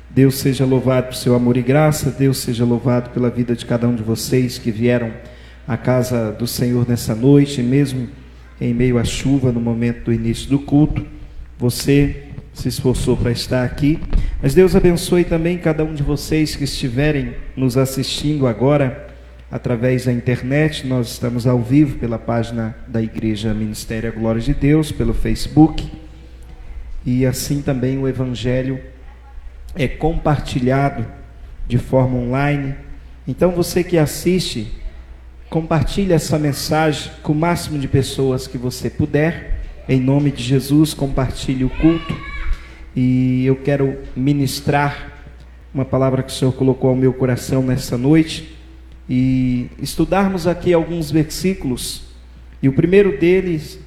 Deus seja louvado por seu amor e graça. Deus seja louvado pela vida de cada um de vocês que vieram à casa do Senhor nessa noite, mesmo em meio à chuva, no momento do início do culto. Você se esforçou para estar aqui, mas Deus abençoe também cada um de vocês que estiverem nos assistindo agora através da internet. Nós estamos ao vivo pela página da Igreja Ministério A Glória de Deus, pelo Facebook, e assim também o Evangelho é compartilhado de forma online. Então você que assiste, compartilhe essa mensagem com o máximo de pessoas que você puder. Em nome de Jesus, compartilhe o culto. E eu quero ministrar uma palavra que o Senhor colocou ao meu coração nessa noite, e estudarmos aqui alguns versículos. E o primeiro deles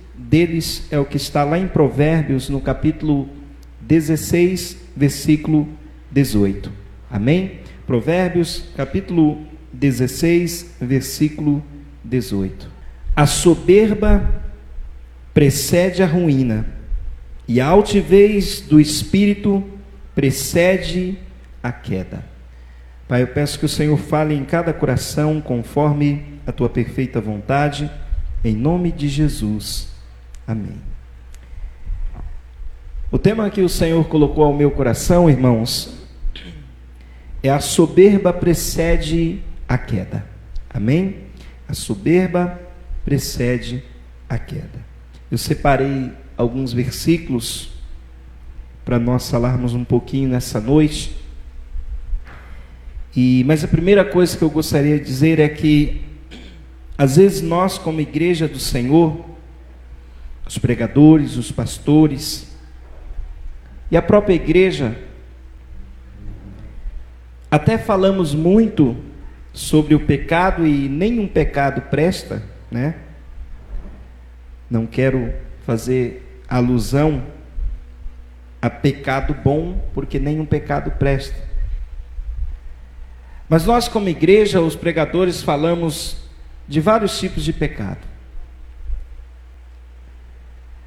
é o que está lá em Provérbios, no capítulo 16, versículo 18. Amém? Provérbios, capítulo 16, versículo 18. A soberba precede a ruína, e a altivez do espírito precede a queda. Pai, eu peço que o Senhor fale em cada coração conforme a tua perfeita vontade, em nome de Jesus. Amém. O tema que o Senhor colocou ao meu coração, irmãos, é a soberba precede a queda. Amém? A soberba precede a queda. Eu separei alguns versículos para nós falarmos um pouquinho nessa noite. Mas a primeira coisa que eu gostaria de dizer é que, às vezes nós, como igreja do Senhor, os pregadores, os pastores e a própria igreja, até falamos muito sobre o pecado, e nenhum pecado presta, né? Não quero fazer alusão a pecado bom, porque nenhum pecado presta. Mas nós, como igreja, os pregadores, falamos de vários tipos de pecado.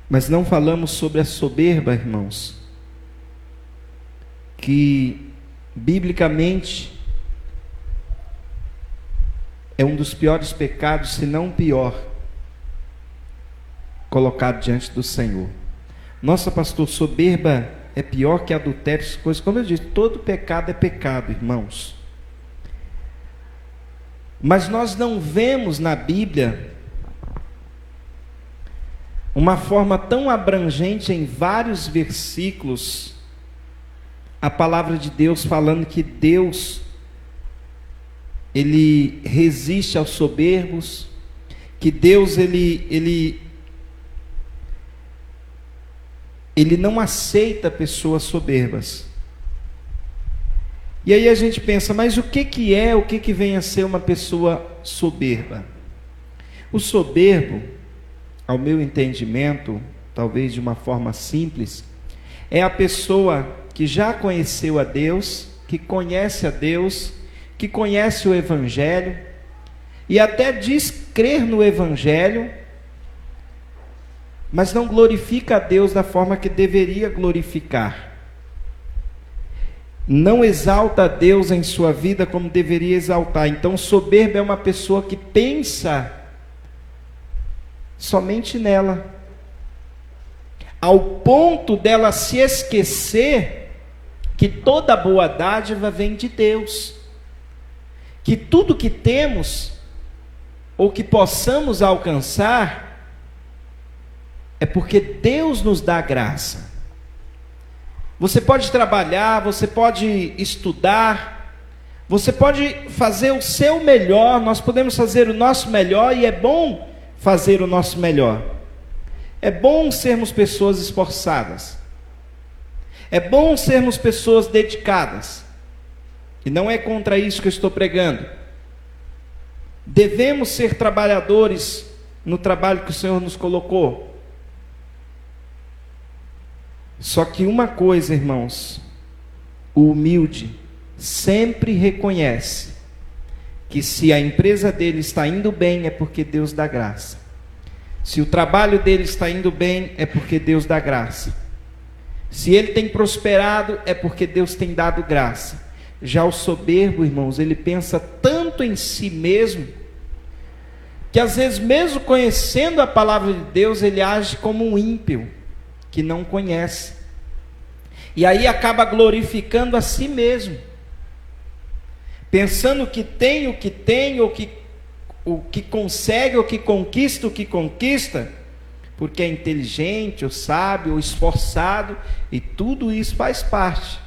Mas não falamos sobre a soberba, irmãos, que biblicamente é um dos piores pecados, se não o pior, colocado diante do Senhor. Nossa, pastor, soberba é pior que adultério, essas coisas. Como eu disse, todo pecado é pecado, irmãos. Mas nós não vemos na Bíblia uma forma tão abrangente, em vários versículos, a palavra de Deus falando que Deus, Ele resiste aos soberbos, que Deus, Ele não aceita pessoas soberbas. E aí a gente pensa, mas o que vem a ser uma pessoa soberba? O soberbo, ao meu entendimento, talvez de uma forma simples, é a pessoa que já conheceu a Deus, que conhece a Deus, que conhece o Evangelho, e até diz crer no Evangelho, mas não glorifica a Deus da forma que deveria glorificar. Não exalta a Deus em sua vida como deveria exaltar. Então, soberba é uma pessoa que pensa somente nela, ao ponto dela se esquecer que toda boa dádiva vem de Deus, que tudo que temos ou que possamos alcançar é porque Deus nos dá graça. Você pode trabalhar, você pode estudar, você pode fazer o seu melhor, nós podemos fazer o nosso melhor, e é bom fazer o nosso melhor. É bom sermos pessoas esforçadas. É bom sermos pessoas dedicadas. E não é contra isso que eu estou pregando. Devemos ser trabalhadores no trabalho que o Senhor nos colocou. Só que uma coisa, irmãos, o humilde sempre reconhece que se a empresa dele está indo bem, é porque Deus dá graça. Se o trabalho dele está indo bem, é porque Deus dá graça. Se ele tem prosperado, é porque Deus tem dado graça. Já o soberbo, irmãos, ele pensa tanto em si mesmo, que às vezes, mesmo conhecendo a palavra de Deus, ele age como um ímpio, que não conhece. E aí acaba glorificando a si mesmo, pensando que tem, ou que consegue, ou que conquista o que conquista, porque é inteligente, ou sábio, ou esforçado, e tudo isso faz parte.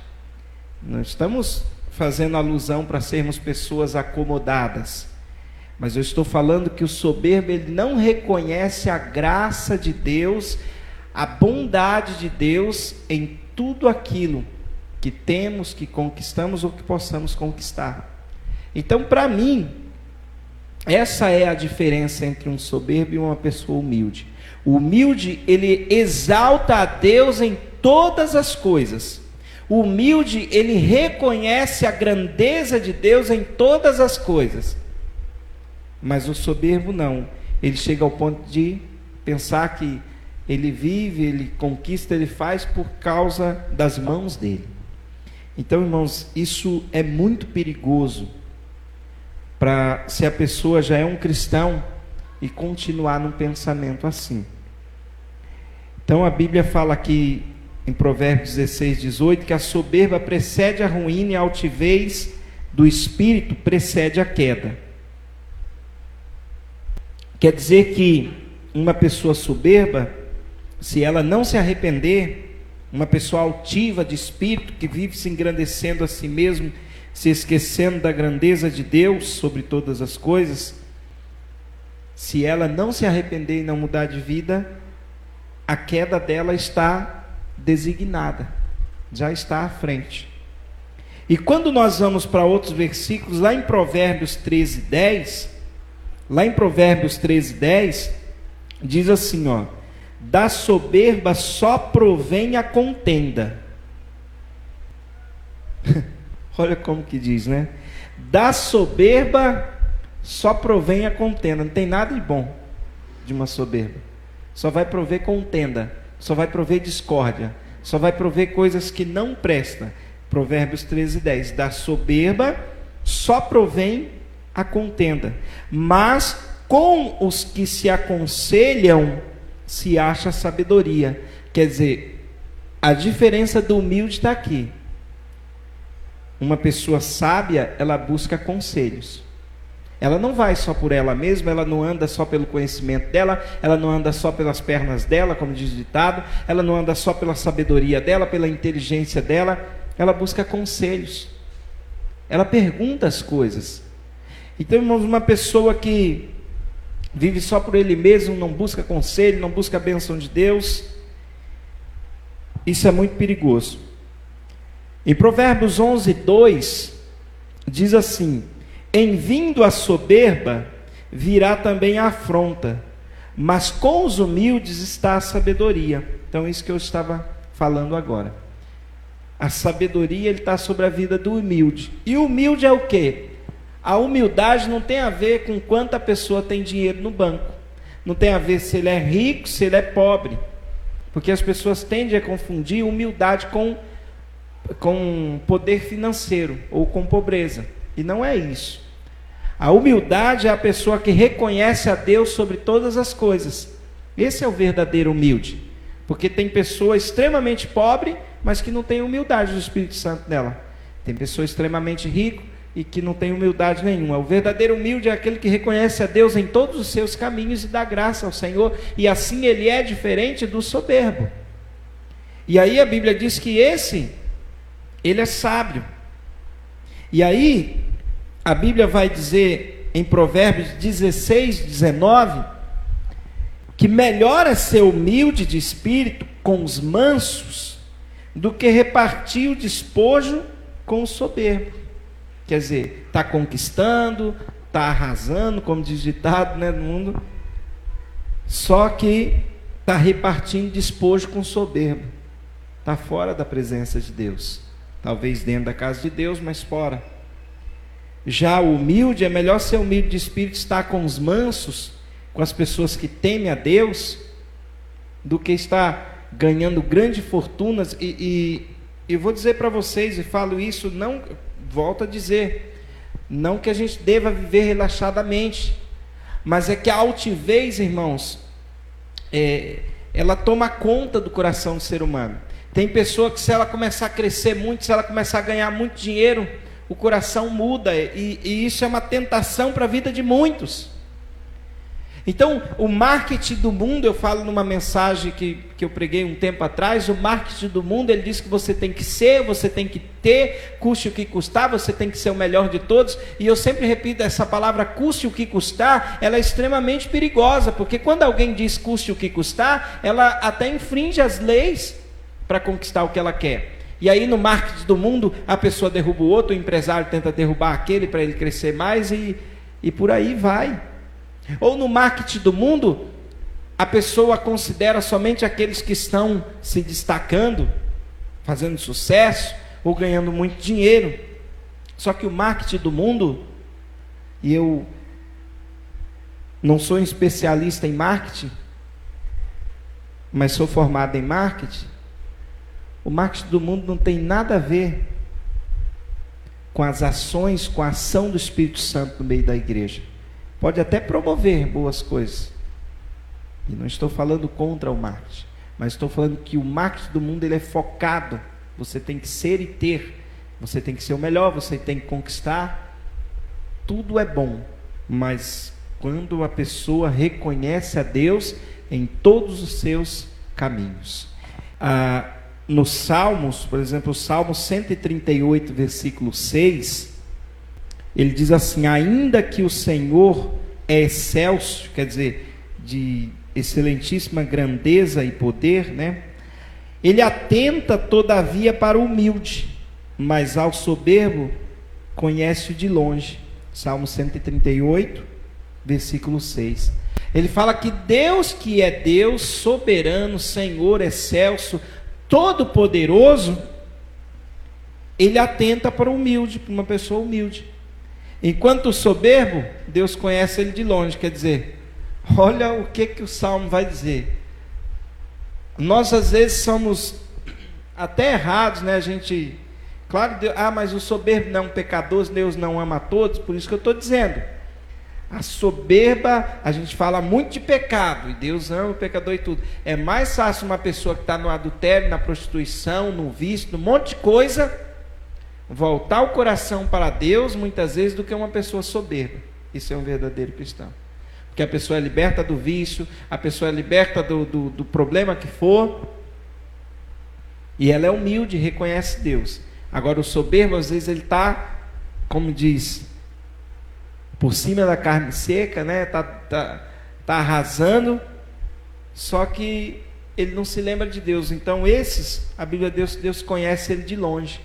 Não estamos fazendo alusão para sermos pessoas acomodadas, mas eu estou falando que o soberbo, ele não reconhece a graça de Deus, a bondade de Deus em tudo aquilo que temos, que conquistamos ou que possamos conquistar. Então, para mim, essa é a diferença entre um soberbo e uma pessoa humilde. O humilde, ele exalta a Deus em todas as coisas. O humilde, ele reconhece a grandeza de Deus em todas as coisas. Mas o soberbo não. Ele chega ao ponto de pensar que ele vive, ele conquista, ele faz por causa das mãos dele. Então, irmãos, isso é muito perigoso para, se a pessoa já é um cristão, e continuar num pensamento assim. Então a Bíblia fala aqui em Provérbios 16, 18, que a soberba precede a ruína e a altivez do espírito precede a queda. Quer dizer que uma pessoa soberba, se ela não se arrepender, uma pessoa altiva de espírito, que vive se engrandecendo a si mesmo, se esquecendo da grandeza de Deus sobre todas as coisas, se ela não se arrepender e não mudar de vida, a queda dela está designada, já está à frente. E quando nós vamos para outros versículos, lá em Provérbios 13, 10, diz assim, ó: da soberba só provém a contenda. Olha como que diz, né? Da soberba só provém a contenda. Não tem nada de bom de uma soberba. Só vai prover contenda, só vai prover discórdia, só vai prover coisas que não prestam. Provérbios 13, 10. Da soberba só provém a contenda, mas com os que se aconselham se acha sabedoria. Quer dizer, a diferença do humilde está aqui. Uma pessoa sábia, ela busca conselhos. Ela não vai só por ela mesma, ela não anda só pelo conhecimento dela, ela não anda só pelas pernas dela, como diz o ditado, ela não anda só pela sabedoria dela, pela inteligência dela, ela busca conselhos. Ela pergunta as coisas. Então, irmãos, uma pessoa que vive só por ele mesmo, não busca conselho, não busca a bênção de Deus, isso é muito perigoso. Em Provérbios 11, 2, diz assim: em vindo a soberba, virá também a afronta, mas com os humildes está a sabedoria. Então, isso que eu estava falando agora. A sabedoria, ele está sobre a vida do humilde. E o humilde é o quê? A humildade não tem a ver com quanto a pessoa tem dinheiro no banco. Não tem a ver se ele é rico, se ele é pobre. Porque as pessoas tendem a confundir humildade com poder financeiro ou com pobreza. E não é isso. A humildade é a pessoa que reconhece a Deus sobre todas as coisas. Esse é o verdadeiro humilde. Porque tem pessoa extremamente pobre, mas que não tem humildade do Espírito Santo nela. Tem pessoa extremamente rica e que não tem humildade nenhuma. O verdadeiro humilde é aquele que reconhece a Deus em todos os seus caminhos e dá graça ao Senhor. E assim ele é diferente do soberbo. E aí a Bíblia diz que ele é sábio. E aí a Bíblia vai dizer em Provérbios 16, 19, que melhor é ser humilde de espírito com os mansos do que repartir o despojo com o soberbo. Quer dizer, está conquistando, está arrasando, como diz o ditado, né, no mundo, só que está repartindo despojo com o soberbo. Está fora da presença de Deus. Talvez dentro da casa de Deus, mas fora. Já o humilde, é melhor ser humilde de espírito, estar com os mansos, com as pessoas que temem a Deus, do que estar ganhando grandes fortunas, e eu vou dizer para vocês, e falo isso, não, volto a dizer, não que a gente deva viver relaxadamente, mas é que a altivez, irmãos, ela toma conta do coração do ser humano. Tem pessoa que, se ela começar a crescer muito, se ela começar a ganhar muito dinheiro, o coração muda, e isso é uma tentação para a vida de muitos. Então, o marketing do mundo, eu falo numa mensagem que eu preguei um tempo atrás, o marketing do mundo, ele diz que você tem que ser, você tem que ter, custe o que custar, você tem que ser o melhor de todos, e eu sempre repito, essa palavra custe o que custar, ela é extremamente perigosa, porque quando alguém diz custe o que custar, ela até infringe as leis para conquistar o que ela quer. E aí no marketing do mundo, a pessoa derruba o outro, o empresário tenta derrubar aquele para ele crescer mais, e por aí vai. Ou no marketing do mundo, a pessoa considera somente aqueles que estão se destacando, fazendo sucesso, ou ganhando muito dinheiro. Só que o marketing do mundo, e eu não sou um especialista em marketing, mas sou formado em marketing, o marketing do mundo não tem nada a ver com as ações, com a ação do Espírito Santo no meio da igreja. Pode até promover boas coisas, e não estou falando contra o marketing, mas estou falando que o marketing do mundo, ele é focado, você tem que ser e ter, você tem que ser o melhor, você tem que conquistar, tudo é bom, mas quando a pessoa reconhece a Deus em todos os seus caminhos. Nos Salmos, por exemplo, o Salmo 138, versículo 6, ele diz assim: ainda que o Senhor é excelso, quer dizer, de excelentíssima grandeza e poder, né? Ele atenta todavia para o humilde, mas ao soberbo conhece-o de longe. Salmo 138, versículo 6. Ele fala que Deus, que é Deus soberano, Senhor excelso, todo-poderoso, ele atenta para o humilde, para uma pessoa humilde. Enquanto o soberbo, Deus conhece ele de longe. Quer dizer, olha o que o Salmo vai dizer. Nós às vezes somos até errados, né? A gente, claro, Deus, mas o soberbo não é um pecador, Deus não ama a todos, por isso que eu estou dizendo. A soberba, a gente fala muito de pecado, e Deus ama o pecador e tudo. É mais fácil uma pessoa que está no adultério, na prostituição, no vício, num monte de coisa, voltar o coração para Deus, muitas vezes, do que uma pessoa soberba. Isso é um verdadeiro cristão. Porque a pessoa é liberta do vício, a pessoa é liberta do problema que for, e ela é humilde, reconhece Deus. Agora o soberbo, às vezes, ele está, como diz, por cima da carne seca, né? Tá arrasando, só que ele não se lembra de Deus. Então esses, a Bíblia diz, Deus conhece ele de longe.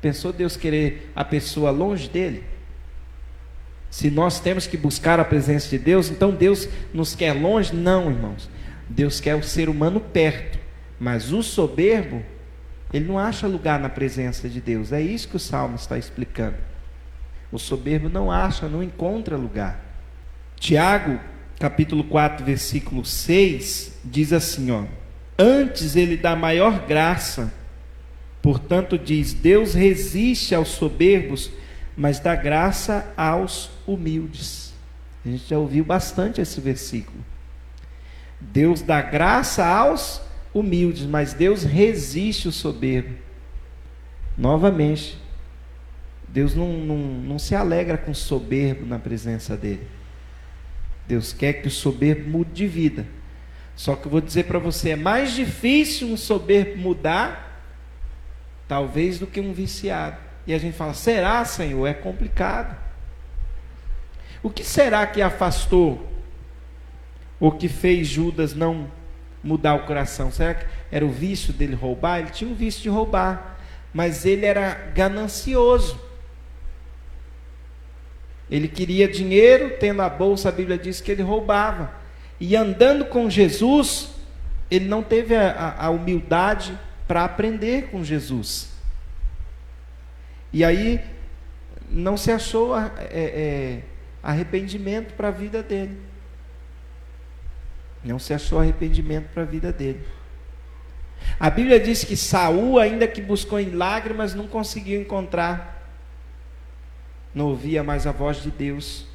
Pensou Deus querer a pessoa longe dele? Se nós temos que buscar a presença de Deus, então Deus nos quer longe? Não, irmãos. Deus quer o ser humano perto, mas o soberbo, ele não acha lugar na presença de Deus. É isso que o Salmo está explicando. O soberbo não acha, não encontra lugar. Tiago, capítulo 4, versículo 6, diz assim, ó: antes ele dá maior graça, portanto diz, Deus resiste aos soberbos, mas dá graça aos humildes. A gente já ouviu bastante esse versículo. Deus dá graça aos humildes, mas Deus resiste o soberbo. Novamente, Deus não se alegra com o soberbo na presença dele. Deus quer que o soberbo mude de vida. Só que eu vou dizer para você, é mais difícil um soberbo mudar, talvez, do que um viciado. E a gente fala, será, Senhor? É complicado. O que será que afastou, ou que fez Judas não mudar o coração? Será que era o vício dele roubar? Ele tinha um vício de roubar, mas ele era ganancioso. Ele queria dinheiro, tendo a bolsa, a Bíblia diz que ele roubava. E andando com Jesus, ele não teve a humildade para aprender com Jesus. E aí, não se achou arrependimento para a vida dele. Não se achou arrependimento para a vida dele. A Bíblia diz que Saul, ainda que buscou em lágrimas, não conseguiu encontrar, não ouvia mais a voz de Deus.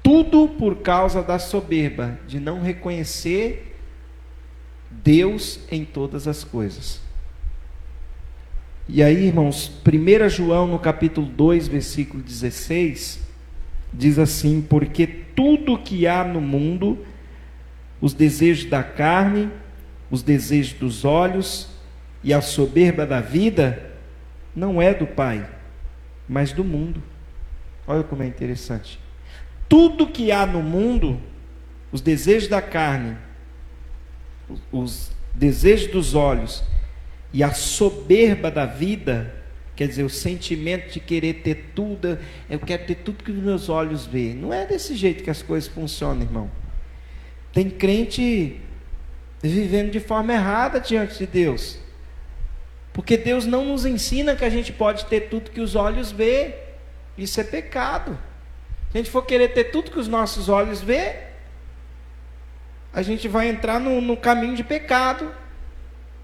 Tudo por causa da soberba, de não reconhecer Deus em todas as coisas. E aí, irmãos, 1 João no capítulo 2, versículo 16, diz assim: porque tudo que há no mundo, os desejos da carne, os desejos dos olhos e a soberba da vida, não é do Pai, mas do mundo. Olha como é interessante. Tudo que há no mundo, os desejos da carne, os desejos dos olhos e a soberba da vida, quer dizer, o sentimento de querer ter tudo, eu quero ter tudo que os meus olhos veem. Não é desse jeito que as coisas funcionam, irmão. Tem crente vivendo de forma errada diante de Deus, porque Deus não nos ensina que a gente pode ter tudo que os olhos veem. Isso é pecado. Se a gente for querer ter tudo que os nossos olhos veem, a gente vai entrar no caminho de pecado.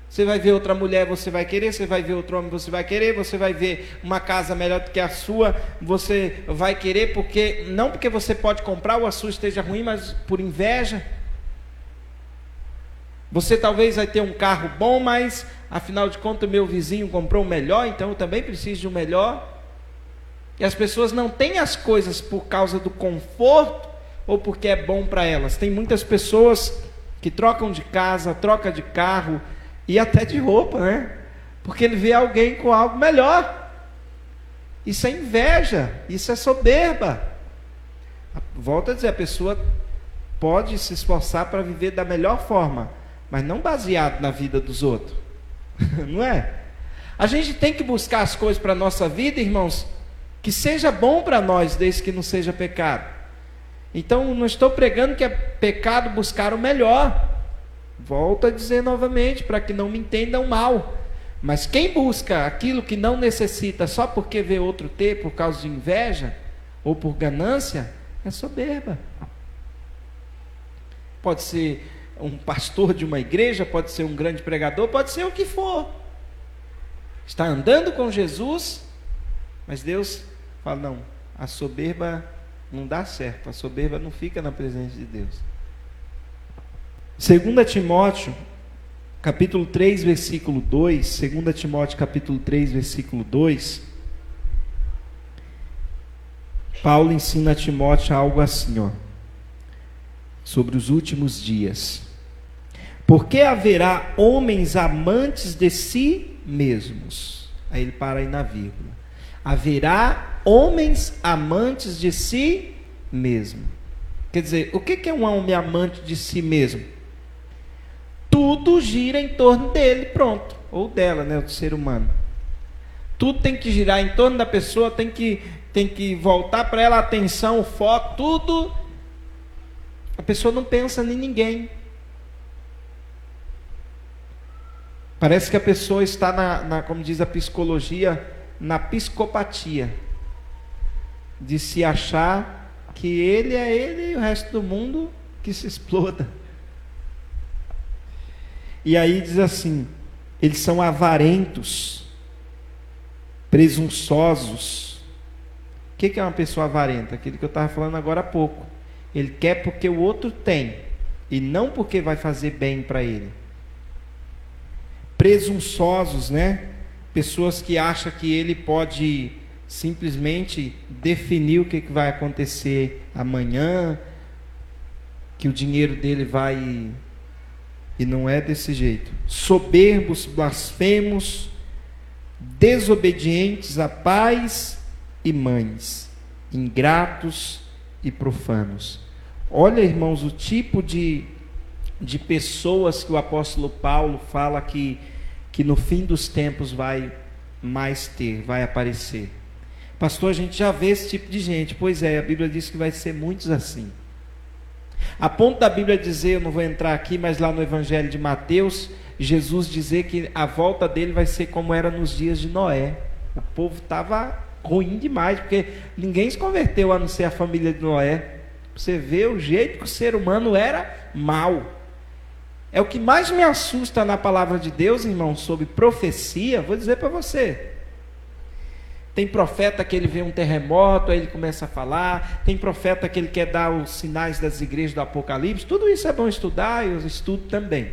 Você vai ver outra mulher, você vai querer. Você vai ver outro homem, você vai querer. Você vai ver uma casa melhor do que a sua, você vai querer, porque não porque você pode comprar ou a sua esteja ruim, mas por inveja. Você talvez vai ter um carro bom, mas afinal de contas o meu vizinho comprou um melhor, então eu também preciso de um melhor. E as pessoas não têm as coisas por causa do conforto ou porque é bom para elas. Tem muitas pessoas que trocam de casa, trocam de carro e até de roupa, né? Porque ele vê alguém com algo melhor. Isso é inveja, isso é soberba. Volto a dizer, a pessoa pode se esforçar para viver da melhor forma, mas não baseado na vida dos outros. Não é? A gente tem que buscar as coisas para a nossa vida, irmãos, que seja bom para nós, desde que não seja pecado. Então, não estou pregando que é pecado buscar o melhor. Volto a dizer novamente, para que não me entendam mal. Mas quem busca aquilo que não necessita só porque vê outro ter, por causa de inveja ou por ganância, é soberba. Pode ser um pastor de uma igreja, pode ser um grande pregador, pode ser o que for. Está andando com Jesus, mas Deus fala, não, a soberba não dá certo, a soberba não fica na presença de Deus. 2 Timóteo, capítulo 3, versículo 2, 2 Timóteo, capítulo 3, versículo 2, Paulo ensina a Timóteo algo assim, ó, sobre os últimos dias. Porque haverá homens amantes de si mesmos. Aí ele para aí na vírgula. Haverá homens amantes de si mesmo. Quer dizer, o que é um homem amante de si mesmo? Tudo gira em torno dele, pronto. Ou dela, né, do ser humano. Tudo tem que girar em torno da pessoa, tem que voltar para ela a atenção, o foco, tudo. A pessoa não pensa em ninguém. Parece que a pessoa está como diz a psicologia, na psicopatia, de se achar que ele é ele e o resto do mundo que se exploda. E aí diz assim, eles são avarentos, presunçosos. O que é uma pessoa avarenta? Aquilo que eu estava falando agora há pouco. Ele quer porque o outro tem, e não porque vai fazer bem para ele. Presunçosos, né? Pessoas que acham que ele pode simplesmente definir o que vai acontecer amanhã, que o dinheiro dele vai... E não é desse jeito. Soberbos, blasfemos, desobedientes a pais e mães, ingratos e profanos. Olha, irmãos, o tipo de pessoas que o apóstolo Paulo fala que no fim dos tempos vai aparecer. Pastor, a gente já vê esse tipo de gente. Pois é, a Bíblia diz que vai ser muitos assim. A ponto da Bíblia dizer, eu não vou entrar aqui, mas lá no Evangelho de Mateus, Jesus dizer que a volta dele vai ser como era nos dias de Noé. O povo estava ruim demais, porque ninguém se converteu a não ser a família de Noé. Você vê o jeito que o ser humano era mau. É o que mais me assusta na palavra de Deus, irmão, sobre profecia. Vou dizer para você. Tem profeta que ele vê um terremoto, aí ele começa a falar. Tem profeta que ele quer dar os sinais das igrejas do Apocalipse. Tudo isso é bom estudar, e eu estudo também.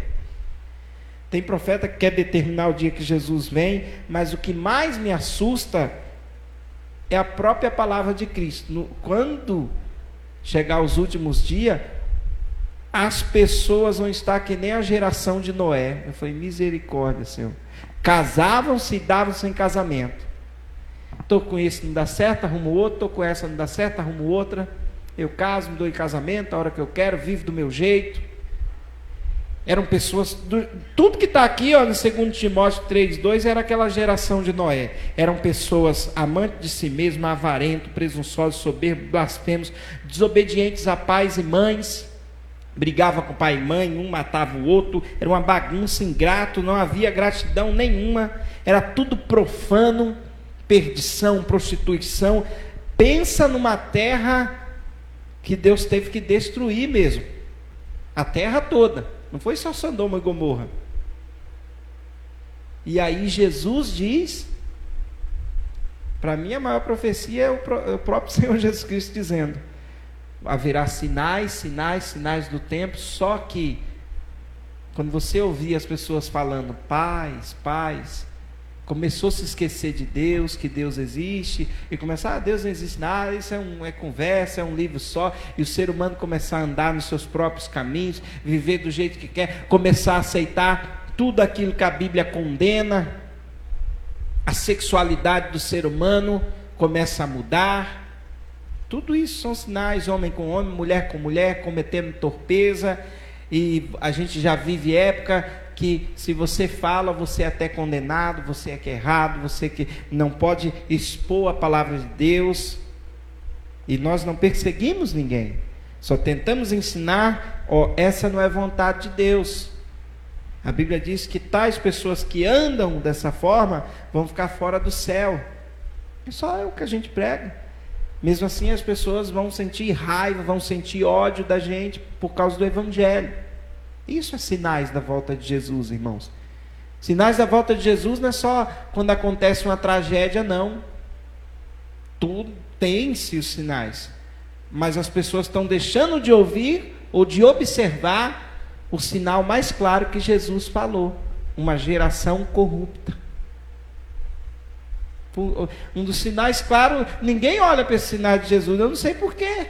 Tem profeta que quer determinar o dia que Jesus vem, mas o que mais me assusta é a própria palavra de Cristo. Quando chegar os últimos dias, as pessoas vão estar que nem a geração de Noé. Eu falei, misericórdia, Senhor. Casavam-se e davam-se em casamento. Estou com esse, não dá certo, arrumo outro. Estou com essa, não dá certo, arrumo outra. Eu caso, me dou em casamento a hora que eu quero, vivo do meu jeito. Eram pessoas, tudo que está aqui, ó, no 2 Timóteo 3,2, era aquela geração de Noé. Eram pessoas amantes de si mesmas, avarentos, presunçosos, soberbos, blasfemos, desobedientes a pais e mães. Brigava com pai e mãe, um matava o outro. Era uma bagunça, ingrato, não havia gratidão nenhuma. Era tudo profano, perdição, prostituição. Pensa numa terra que Deus teve que destruir mesmo. A terra toda. Não foi só Sodoma e Gomorra. E aí Jesus diz, para mim a maior profecia é o próprio Senhor Jesus Cristo dizendo, haverá sinais, sinais, sinais do tempo. Só que quando você ouvir as pessoas falando paz, paz, começou a se esquecer de Deus, que Deus existe, e começar, Deus não existe nada, isso é conversa, é um livro só, e o ser humano começar a andar nos seus próprios caminhos, viver do jeito que quer, começar a aceitar tudo aquilo que a Bíblia condena, a sexualidade do ser humano começa a mudar. Tudo isso são sinais, homem com homem, mulher com mulher, cometendo torpeza, e a gente já vive época que se você fala, você é até condenado, você é que é errado, você que não pode expor a palavra de Deus, e nós não perseguimos ninguém, só tentamos ensinar, essa não é vontade de Deus. A Bíblia diz que tais pessoas que andam dessa forma, vão ficar fora do céu. É só o que a gente prega. Mesmo assim as pessoas vão sentir raiva, vão sentir ódio da gente, por causa do Evangelho. Isso é sinais da volta de Jesus, irmãos. Sinais da volta de Jesus não é só quando acontece uma tragédia, não. Tudo tem-se os sinais. Mas as pessoas estão deixando de ouvir ou de observar o sinal mais claro que Jesus falou. Uma geração corrupta. Um dos sinais claros, ninguém olha para esse sinal de Jesus, eu não sei porquê.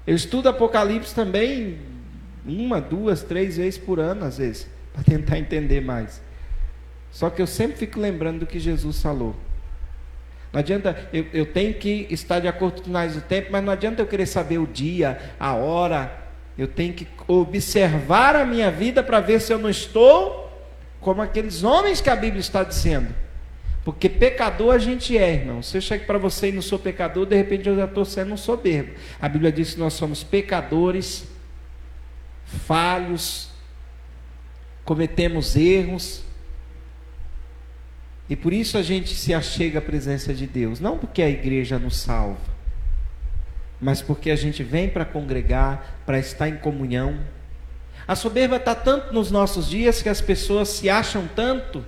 Eu estudo Apocalipse também 1, 2, 3 vezes por ano, às vezes, para tentar entender mais. Só que eu sempre fico lembrando do que Jesus falou. Não adianta, eu tenho que estar de acordo com os sinais do tempo, mas não adianta eu querer saber o dia, a hora. Eu tenho que observar a minha vida para ver se eu não estou como aqueles homens que a Bíblia está dizendo. Porque pecador a gente é, irmão. Se eu chego para você e não sou pecador, de repente eu já estou sendo um soberbo. A Bíblia diz que nós somos pecadores, falhos, cometemos erros, e por isso a gente se achega à presença de Deus, não porque a igreja nos salva, mas porque a gente vem para congregar, para estar em comunhão. A soberba está tanto nos nossos dias que as pessoas se acham tanto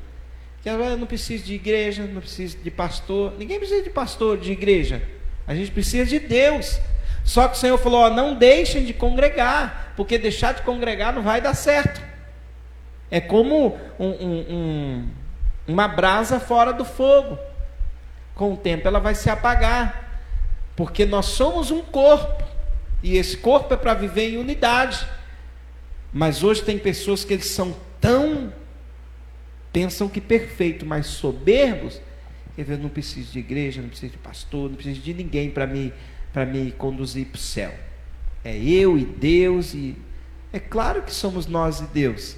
que eu não preciso de igreja, não preciso de pastor. Ninguém precisa de pastor, de igreja. A gente precisa de Deus. Só que o Senhor falou, não deixem de congregar, porque deixar de congregar não vai dar certo. É como uma brasa fora do fogo. Com o tempo ela vai se apagar, porque nós somos um corpo, e esse corpo é para viver em unidade. Mas hoje tem pessoas que eles são pensam que perfeito, mas soberbos. Quer ver, eu não preciso de igreja, não preciso de pastor, não preciso de ninguém para me conduzir para o céu. É eu e Deus, e é claro que somos nós e Deus,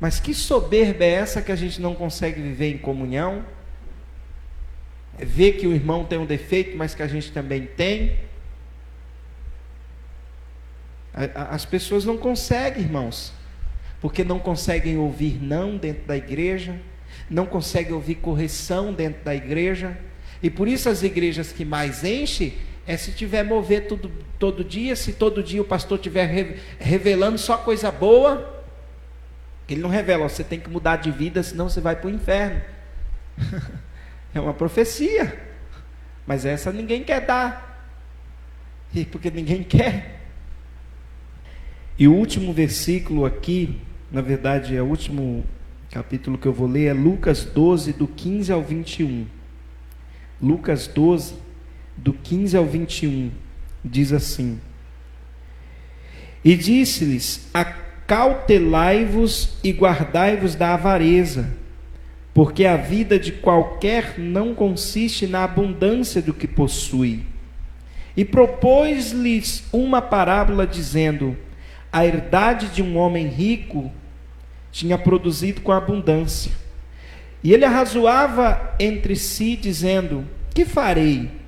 mas que soberba é essa que a gente não consegue viver em comunhão? É ver que o irmão tem um defeito, mas que a gente também tem. As pessoas não conseguem, irmãos, porque não conseguem ouvir não dentro da igreja, não conseguem ouvir correção dentro da igreja, e por isso as igrejas que mais enchem é se tiver mover tudo todo dia, se todo dia o pastor estiver revelando só coisa boa. Ele não revela, você tem que mudar de vida, senão você vai para o inferno. É uma profecia, mas essa ninguém quer dar, e porque ninguém quer. E o último versículo aqui, na verdade é o último capítulo que eu vou ler, é Lucas 12, do 15 ao 21. Lucas 12, do 15 ao 21, diz assim: E disse-lhes: Acautelai-vos e guardai-vos da avareza, porque a vida de qualquer não consiste na abundância do que possui. E propôs-lhes uma parábola, dizendo: A herdade de um homem rico tinha produzido com abundância. E ele arrazoava entre si, dizendo: Que farei?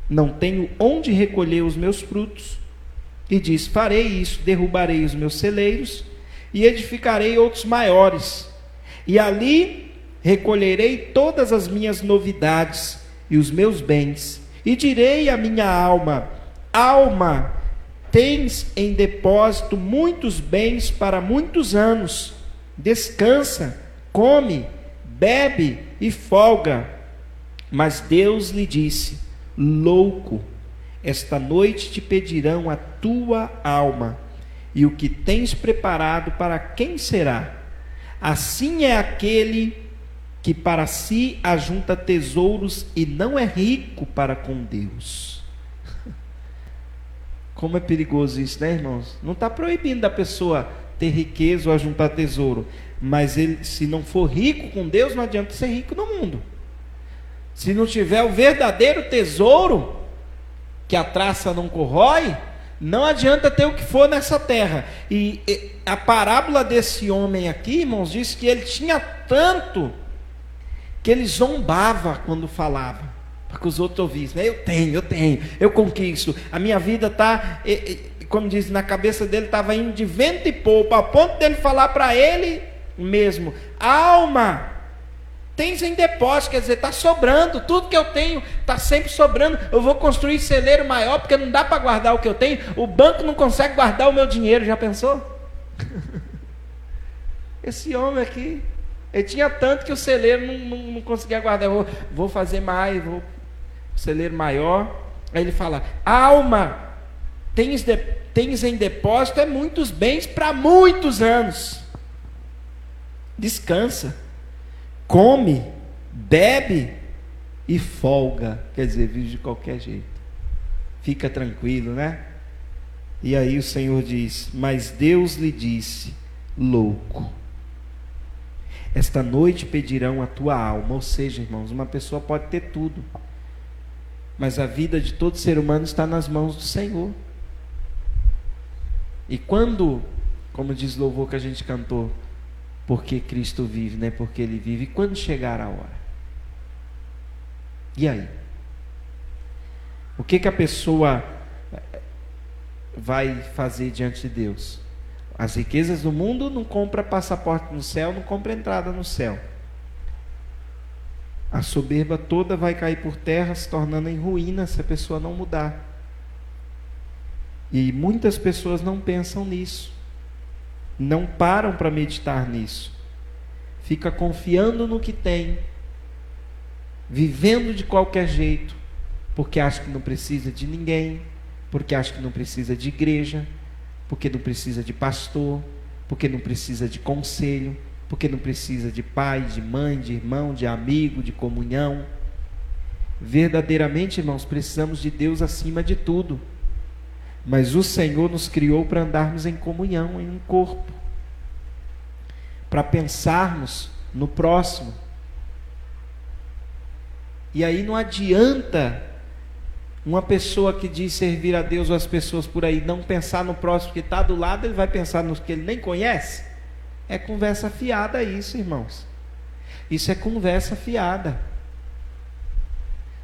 Não tenho onde recolher os meus frutos. E diz: Farei isso, derrubarei os meus celeiros e edificarei outros maiores. E ali recolherei todas as minhas novidades e os meus bens. E direi à minha alma: Alma, tens em depósito muitos bens para muitos anos. Descansa, come, bebe e folga. Mas Deus lhe disse: Louco, esta noite te pedirão a tua alma, e o que tens preparado para quem será? Assim é aquele que para si ajunta tesouros e não é rico para com Deus. Como é perigoso isso, né, irmãos? Não está proibindo da pessoa ter riqueza ou ajuntar tesouro, mas ele, se não for rico com Deus, não adianta ser rico no mundo. Se não tiver o verdadeiro tesouro, que a traça não corrói, não adianta ter o que for nessa terra. E a parábola desse homem aqui, irmãos, diz que ele tinha tanto, que ele zombava quando falava, para que os outros ouvissem: Eu tenho, eu conquisto, a minha vida está, como diz, na cabeça dele estava indo de vento e polpa, ao ponto dele falar para ele mesmo: Alma, tens em depósito, quer dizer, está sobrando, tudo que eu tenho está sempre sobrando. Eu vou construir celeiro maior, porque não dá para guardar o que eu tenho, o banco não consegue guardar o meu dinheiro. Já pensou? Esse homem aqui, ele tinha tanto que o celeiro não conseguia guardar. Eu vou fazer mais, celeiro maior. Aí ele fala: Alma, tens em depósito muitos bens para muitos anos. Descansa, come, bebe e folga. Quer dizer, vive de qualquer jeito, fica tranquilo, né? E aí o Senhor diz: Mas Deus lhe disse: Louco, esta noite pedirão a tua alma. Ou seja, irmãos, uma pessoa pode ter tudo, mas a vida de todo ser humano está nas mãos do Senhor. E quando, como diz o louvor que a gente cantou, porque Cristo vive, né? Porque Ele vive. E quando chegar a hora? E aí? O que a pessoa vai fazer diante de Deus? As riquezas do mundo não compra passaporte no céu, não compra entrada no céu. A soberba toda vai cair por terra, se tornando em ruína, se a pessoa não mudar. E muitas pessoas não pensam nisso, não param para meditar nisso, fica confiando no que tem, vivendo de qualquer jeito, porque acha que não precisa de ninguém, porque acha que não precisa de igreja, porque não precisa de pastor, porque não precisa de conselho, porque não precisa de pai, de mãe, de irmão, de amigo, de comunhão. Verdadeiramente, irmãos, precisamos de Deus acima de tudo. Mas o Senhor nos criou para andarmos em comunhão, em um corpo, para pensarmos no próximo. E aí não adianta uma pessoa que diz servir a Deus ou as pessoas por aí não pensar no próximo que está do lado, ele vai pensar nos que ele nem conhece. É conversa fiada isso, irmãos. Isso é conversa fiada.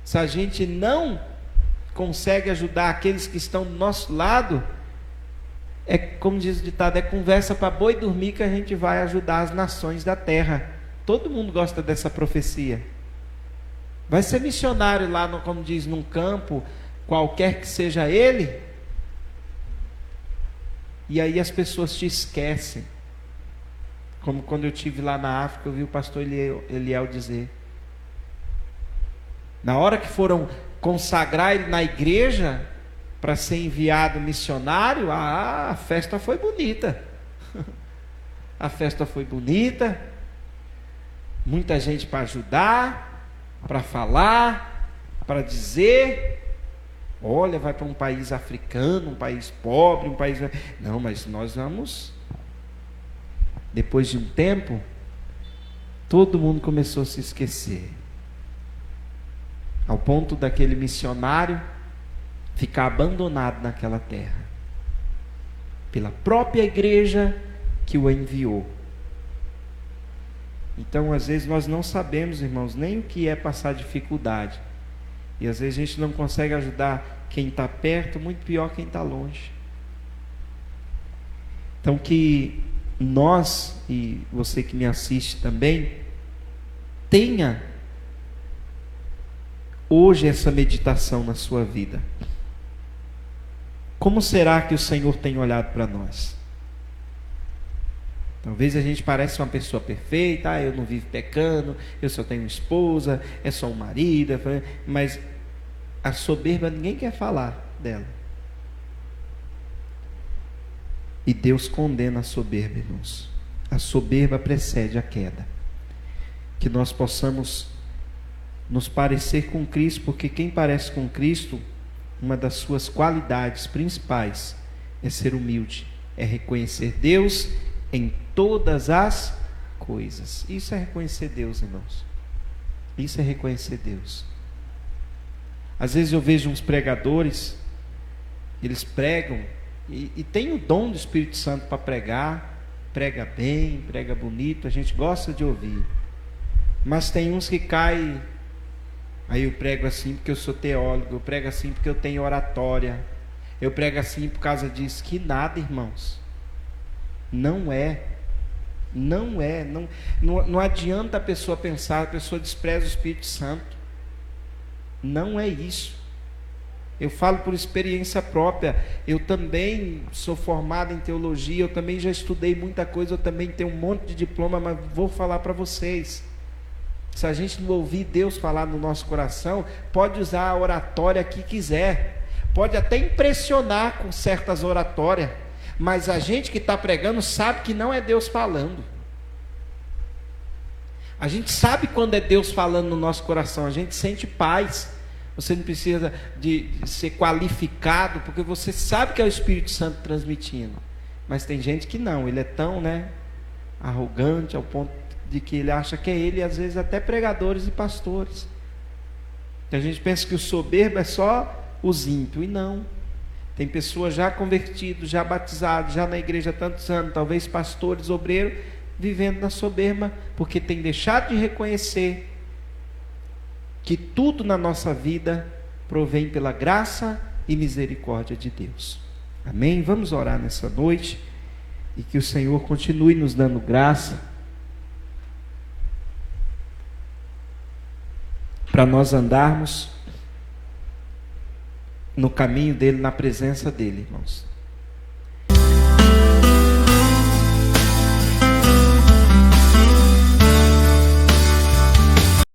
Se a gente não consegue ajudar aqueles que estão do nosso lado, é como diz o ditado, é conversa para boi dormir que a gente vai ajudar as nações da terra. Todo mundo gosta dessa profecia. Vai ser missionário lá, como diz, num campo, qualquer que seja ele, e aí as pessoas te esquecem. Como quando eu estive lá na África, eu vi o pastor Eliel dizer, na hora que foram consagrar ele na igreja para ser enviado missionário, a festa foi bonita. A festa foi bonita, muita gente para ajudar, para falar, para dizer, olha, vai para um país africano, um país pobre, um país... Não, mas nós vamos... Depois de um tempo, todo mundo começou a se esquecer, ao ponto daquele missionário ficar abandonado naquela terra, pela própria igreja que o enviou. Então, às vezes nós não sabemos, irmãos, nem o que é passar dificuldade, e às vezes a gente não consegue ajudar quem está perto, muito pior quem está longe. Então, que nós, e você que me assiste também, tenha hoje essa meditação na sua vida. Como será que o Senhor tem olhado para nós? Talvez a gente pareça uma pessoa perfeita, eu não vivo pecando, eu só tenho esposa, é só um marido, mas a soberba ninguém quer falar dela. E Deus condena a soberba, irmãos. A soberba precede a queda. Que nós possamos nos parecer com Cristo, porque quem parece com Cristo, uma das suas qualidades principais é ser humilde, é reconhecer Deus em todas as coisas. Isso é reconhecer Deus, irmãos. Isso é reconhecer Deus. Às vezes eu vejo uns pregadores, eles pregam, e tem o dom do Espírito Santo para pregar, prega bem, prega bonito, a gente gosta de ouvir. Mas tem uns que caem, aí eu prego assim porque eu sou teólogo, eu prego assim porque eu tenho oratória, eu prego assim por causa disso. Que nada, irmãos. Não adianta a pessoa pensar, a pessoa despreza o Espírito Santo. Não é isso. Eu falo por experiência própria, eu também sou formado em teologia, eu também já estudei muita coisa, eu também tenho um monte de diploma, mas vou falar para vocês, se a gente não ouvir Deus falar no nosso coração, pode usar a oratória que quiser, pode até impressionar com certas oratórias, mas a gente que está pregando sabe que não é Deus falando. A gente sabe quando é Deus falando no nosso coração, a gente sente paz. Você não precisa de ser qualificado, porque você sabe que é o Espírito Santo transmitindo. Mas tem gente que não, ele é tão arrogante ao ponto de que ele acha que é ele, e às vezes até pregadores e pastores. Então a gente pensa que o soberbo é só os ímpios, e não. Tem pessoas já convertidas, já batizadas, já na igreja há tantos anos, talvez pastores, obreiros, vivendo na soberba, porque tem deixado de reconhecer que tudo na nossa vida provém pela graça e misericórdia de Deus. Amém? Vamos orar nessa noite, e que o Senhor continue nos dando graça para nós andarmos no caminho dele, na presença dele, irmãos.